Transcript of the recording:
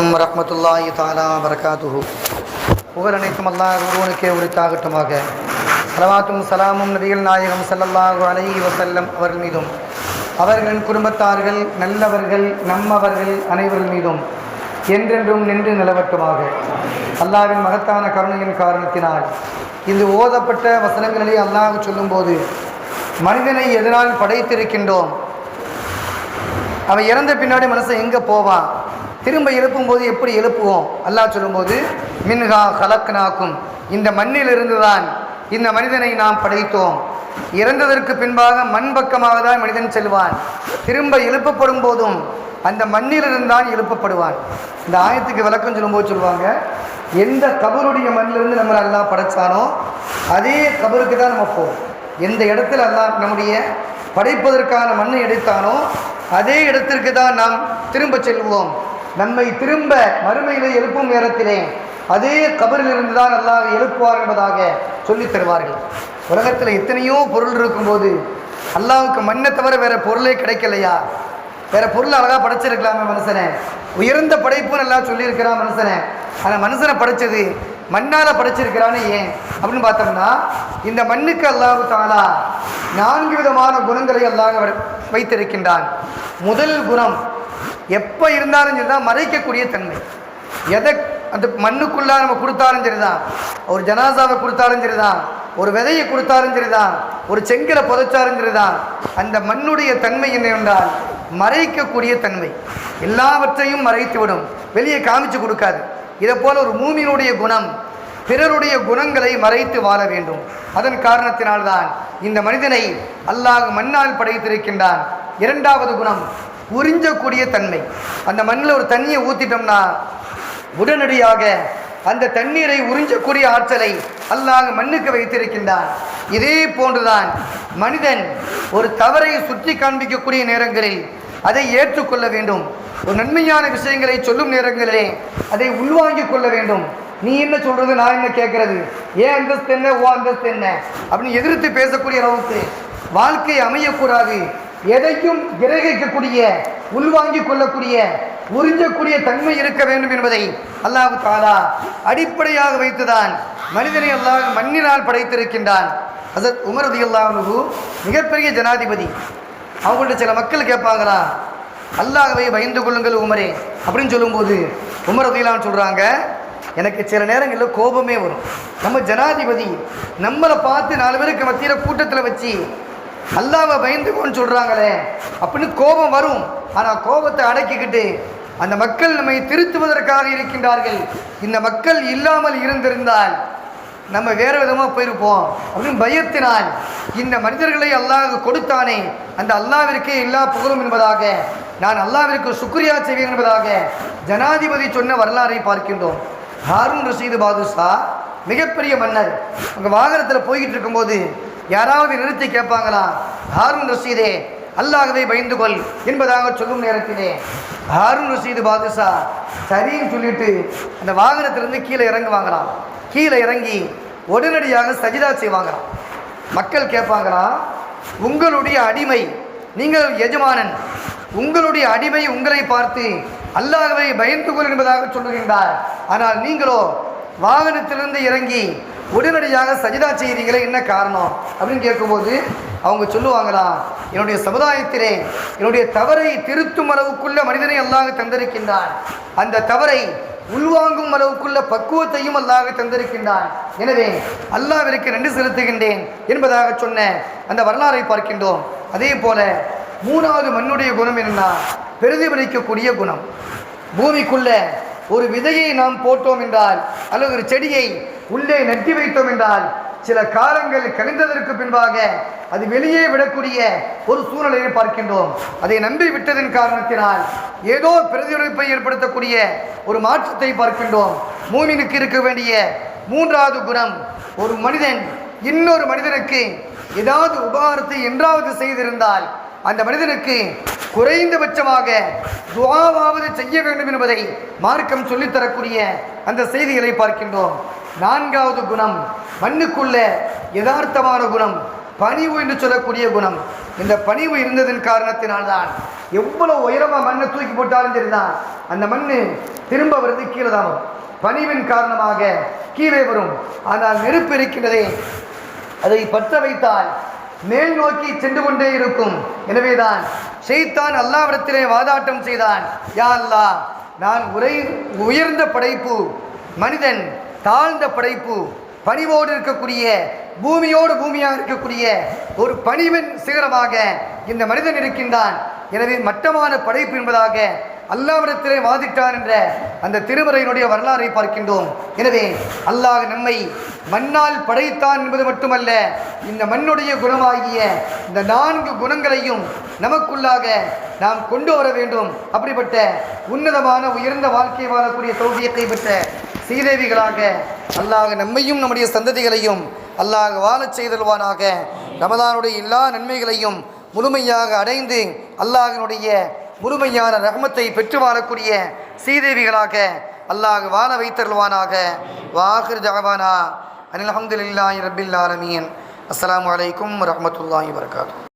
அலைக்கும் வரஹ்மத்துல்லாஹி தஆலா வபரகாத்துஹு. புகழ் அனைத்தும் அல்லாஹ் ஒருவனுக்கே உரித்தாகட்டுமாக. ஸலவாத்தும் ஸலாமும் நபிகள் நாயகம் ஸல்லல்லாஹு அலைஹி வஸல்லம் அவர்கள் மீதும் அவர்களின் குடும்பத்தார்கள் நல்லவர்கள் நம்மவர்கள் அனைவர்கள் மீதும் என்றென்றும் நின்று நிலவட்டுமாக. அல்லாஹ்வின் மகத்தான கருணையின் காரணத்தினால் இந்த ஓதப்பட்ட வசனங்களிலே அல்லாஹ் சொல்லும்போது மனிதனை எதனால் படைத்திருக்கின்றோம், அவன் இறந்த பின்னாடி மனுஷன் எங்கே போவான், திரும்ப எழுப்பும்போது எப்படி எழுப்புவோம், அல்லாஹ் சொல்லும்போது மின்ஹா ஹலக்னாக்கும், இந்த மண்ணிலிருந்து தான் இந்த மனிதனை நாம் படைத்தோம். இறந்ததற்கு பின்பாக மண் பக்கமாக தான் மனிதன் செல்வான். திரும்ப எழுப்பப்படும் போதும் அந்த மண்ணிலிருந்து தான் எழுப்பப்படுவான். இந்த ஆயத்துக்கு விளக்கம் சொல்லும்போது சொல்லுவாங்க, எந்த கபருடைய மண்ணிலிருந்து நம்மளை அல்லாஹ் படைச்சானோ அதே கபருக்கு தான் நம்ம போவோம். எந்த இடத்துல அல்லாஹ் நம்முடைய படைப்பதற்கான மண்ணை எடுத்தானோ அதே இடத்திற்கு தான் நாம் திரும்ப செல்வோம். நம்மை திரும்ப மறுமையிலே எழுப்பும் நேரத்திலே அதே கபரிலிருந்து தான் அல்லாஹ் எழுப்புவார் என்பதாக சொல்லித் தருவார்கள். உலகத்தில் எத்தனையோ பொருள் இருக்கும்போது அல்லாஹ்வுக்கு மண்ணை தவிர வேறு பொருளே கிடைக்கலையா? வேறு பொருள் அழகாக படைச்சிருக்கலாமே மனுஷனை. உயர்ந்த படைப்புன்னு எல்லாம் சொல்லியிருக்கிறான் மனுஷனை. ஆனால் மனுஷனை படைச்சது மண்ணால் படைச்சிருக்கிறான்னு ஏன் அப்படின்னு பார்த்தோம்னா, இந்த மண்ணுக்கு அல்லாஹ் தஆலா 4 விதமான குணங்களை அல்லாஹ் வைத்திருக்கின்றான். முதல் குணம், எப்போ இருந்தாலும் சரிதான் மறைக்கக்கூடிய தன்மை. எதை அந்த மண்ணுக்குள்ளாக நம்ம கொடுத்தாலும் சரிதான், ஒரு ஜனாசாவை கொடுத்தாலும் சரிதான், ஒரு விதையை கொடுத்தாலும் சரிதான், ஒரு செங்கலை புதைச்சாலும் சரிதான், அந்த மண்ணுடைய தன்மை என்னவென்றால் மறைக்கக்கூடிய தன்மை. எல்லாவற்றையும் மறைத்துவிடும், வெளியே காமிச்சு கொடுக்காது. இதை போல ஒரு மூமியினுடைய குணம் பிறருடைய குணங்களை மறைத்து வாழ வேண்டும். அதன் காரணத்தினால்தான் இந்த மனிதனை அல்லாஹ் மண்ணால் படைத்திருக்கின்றான். இரண்டாவது குணம், உறிஞ்சக்கூடிய தன்மை. அந்த மண்ணில் ஒரு தண்ணியை ஊற்றிட்டோம்னா உடனடியாக அந்த தண்ணீரை உறிஞ்சக்கூடிய ஆற்றலை அல்லாஹ் மண்ணுக்கு வைத்திருக்கின்றான். இதே போன்றுதான் மனிதன் ஒரு தவறை சுற்றி காண்பிக்கக்கூடிய நேரங்களில் அதை ஏற்றுக்கொள்ள வேண்டும். ஒரு நன்மையான விஷயங்களை சொல்லும் நேரங்களிலே அதை உள்வாங்கிக் கொள்ள வேண்டும். நீ என்ன சொல்றது, நான் என்ன கேட்கறது, ஏன் அந்தஸ்து என்ன, ஓ அந்தஸ்து என்ன அப்படின்னு எதிர்த்து பேசக்கூடிய அளவுக்கு வாழ்க்கை அமையக்கூடாது. எதையும் கிரகிக்கக்கூடிய, உள்வாங்கிக் கொள்ளக்கூடிய, உறிஞ்சக்கூடிய தன்மை இருக்க வேண்டும் என்பதை அல்லாஹ் தஆலா அடிப்படையாக வைத்துதான் மனிதனை அல்லாஹ் மண்ணினால் படைத்திருக்கின்றான். ஹஸரத் உமர் ரலியல்லாஹு அன்ஹு மிகப்பெரிய ஜனாதிபதி. அவங்கள்ட்ட சில மக்கள் கேட்பாங்களா, அல்லாஹ்வை பயந்து கொள்ளுங்கள் உமரே அப்படின்னு சொல்லும்போது உமர் ரலியல்லாஹு அன்ஹு சொல்கிறாங்க, எனக்கு சில நேரங்களில் கோபமே வரும். நம்ம ஜனாதிபதி நம்மளை பார்த்து 4 பேருக்கு மத்தியில் கூட்டத்தில் வச்சு அல்லாஹ்வை பயந்துக்கோன்னு சொல்கிறாங்களே அப்படின்னு கோபம் வரும். ஆனால் கோபத்தை அடக்கிக்கிட்டு அந்த மக்கள் நம்மை திருத்துவதற்காக இருக்கின்றார்கள், இந்த மக்கள் இல்லாமல் இருந்திருந்தால் நம்ம வேறு விதமாக போயிருப்போம் அப்படின்னு பயத்தினால் இந்த மனிதர்களை அல்லாஹ் கொடுத்தானே அந்த அல்லாஹ்விற்கே எல்லா புகழும் என்பதாக, நான் அல்லாஹ்விற்கு சுக்ரியா செய்வேன் என்பதாக ஜனாதிபதி சொன்ன வரலாறை பார்க்கின்றோம். ஹாரூன் ரஷீது பாதுஷா மிகப்பெரிய மன்னர். உங்கள் வாகனத்தில் போய்கிட்டு இருக்கும்போது யாராவது நிறுத்தி கேட்பாங்களா, ஹாரூன் ரஷீதே அல்லாஹ்வை பயந்து கொள் என்பதாக சொல்லும் நேரத்திலே ஹாரூன் ரஷீது பாதுஷா சரின்னு சொல்லிட்டு அந்த வாகனத்திலிருந்து கீழே இறங்குவாங்களாம். கீழே இறங்கி உடனடியாக சஜிதா செய்வாங்களாம். மக்கள் கேட்பாங்களா, உங்களுடைய அடிமை, நீங்கள் எஜமானன், உங்களுடைய அடிமை உங்களை பார்த்து அல்லாஹ்வை பயந்து கொள் என்பதாக சொல்லுகின்றார். ஆனால் நீங்களோ வாகனத்திலிருந்து இறங்கி உடனடியாக சஜிதா செய்கிறீங்களே, என்ன காரணம் அப்படின்னு கேட்கும்போது அவங்க சொல்லுவாங்களா, என்னுடைய சமுதாயத்திலே என்னுடைய தவறை திருத்தும் அளவுக்குள்ள மனிதனை அல்லாஹ் தந்திருக்கின்றான், அந்த தவறை உள்வாங்கும் அளவுக்குள்ள பக்குவத்தையும் அல்லாஹ் தந்திருக்கின்றான், எனவே அல்லாஹ்விற்கு நன்றி செலுத்துகின்றேன் என்பதாக சொன்ன அந்த வரலாறை பார்க்கின்றோம். அதே போல மூணாவது மண்ணுடைய குணம் என்னன்னா பிரதிபலிக்கக்கூடிய குணம். பூமிக்குள்ள ஒரு விதையை நாம் போட்டோம் என்றால் அல்லது ஒரு செடியை உள்ளே நட்டி வைத்தோம் என்றால் சில காலங்கள் கழிந்ததற்கு பின்பாக அது வெளியே விடக்கூடிய ஒரு சூழ்நிலையை பார்க்கின்றோம். அதை நம்பி விட்டதன் காரணத்தினால் ஏதோ பிரதிபலிப்பை ஏற்படுத்தக்கூடிய ஒரு மாற்றத்தை பார்க்கின்றோம். மூமினுக்கு இருக்க வேண்டிய மூன்றாவது குணம், ஒரு மனிதன் இன்னொரு மனிதனுக்கு ஏதாவது உபகாரத்தை என்றாவது செய்திருந்தால் அந்த மனிதனுக்கு குறைந்தபட்சமாக துஆவாவது செய்ய வேண்டும் என்பதை மார்க்கம் சொல்லித்தரக்கூடிய அந்த செய்திகளை பார்க்கின்றோம். நான்காவது குணம், மண்ணுக்குள்ள யதார்த்தமான குணம், பணிவு என்று சொல்லக்கூடிய குணம். இந்த பணிவு இருந்ததன் காரணத்தினால்தான் எவ்வளவு உயரமாக மண்ணை தூக்கி போட்டாலும் சரிதான், அந்த மண் திரும்ப வருது கீழே தான் வரும். பணிவின் காரணமாக கீழே வரும். ஆனால் நெருப்பு இருக்கின்றதே, அதை பற்ற வைத்தால் மேல் நோக்கி சென்று கொண்டே இருக்கும். எனவேதான் ஷைத்தான் அல்லாஹ்விடத்திலே வாதாட்டம் செய்தான், யா அல்லாஹ், நான் உயர்ந்த படைப்பு, மனிதன் தாழ்ந்த படைப்பு, பணிவோடு இருக்கக்கூடிய பூமியோடு பூமியாக இருக்கக்கூடிய ஒரு பணிவின் சிகரமாக இந்த மனிதன் இருக்கின்றான். எனவே மட்டமான படைப்பு என்பதாக அல்லாஹ்விடத்திலே வாதிட்டான் என்ற அந்த திருமறையினுடைய வரலாறை பார்க்கின்றோம். எனவே அல்லாஹ் நம்மை மண்ணால் படைத்தான் என்பது மட்டுமல்ல, இந்த மண்ணுடைய குணமாகிய இந்த 4 குணங்களையும் நமக்குள்ளாக நாம் கொண்டு வர வேண்டும். அப்படிப்பட்ட உன்னதமான உயர்ந்த வாழ்க்கை வாழக்கூடிய தௌஃபீகை பெற்ற சீதேவிகளாக அல்லாஹ் நம்மையும் நம்முடைய சந்ததிகளையும் அல்லாஹ் வாழச் செய்தல்வானாக. ரமதானுடைய எல்லா நன்மைகளையும் முழுமையாக அடைந்து அல்லாஹினுடைய முழுமையான ரஹ்மத்தை பெற்று வாழக்கூடிய சீதேவிகளாக அல்லாஹ் வாழ வைத்தருள்வானாக. வாஹிர் தஅவானா அனில் ஹம்துலில்லாஹி ரப்பில் ஆலமீன். அஸ்ஸலாமு அலைக்கும் வரஹ்மத்துல்லாஹி வபரகாத்துஹு.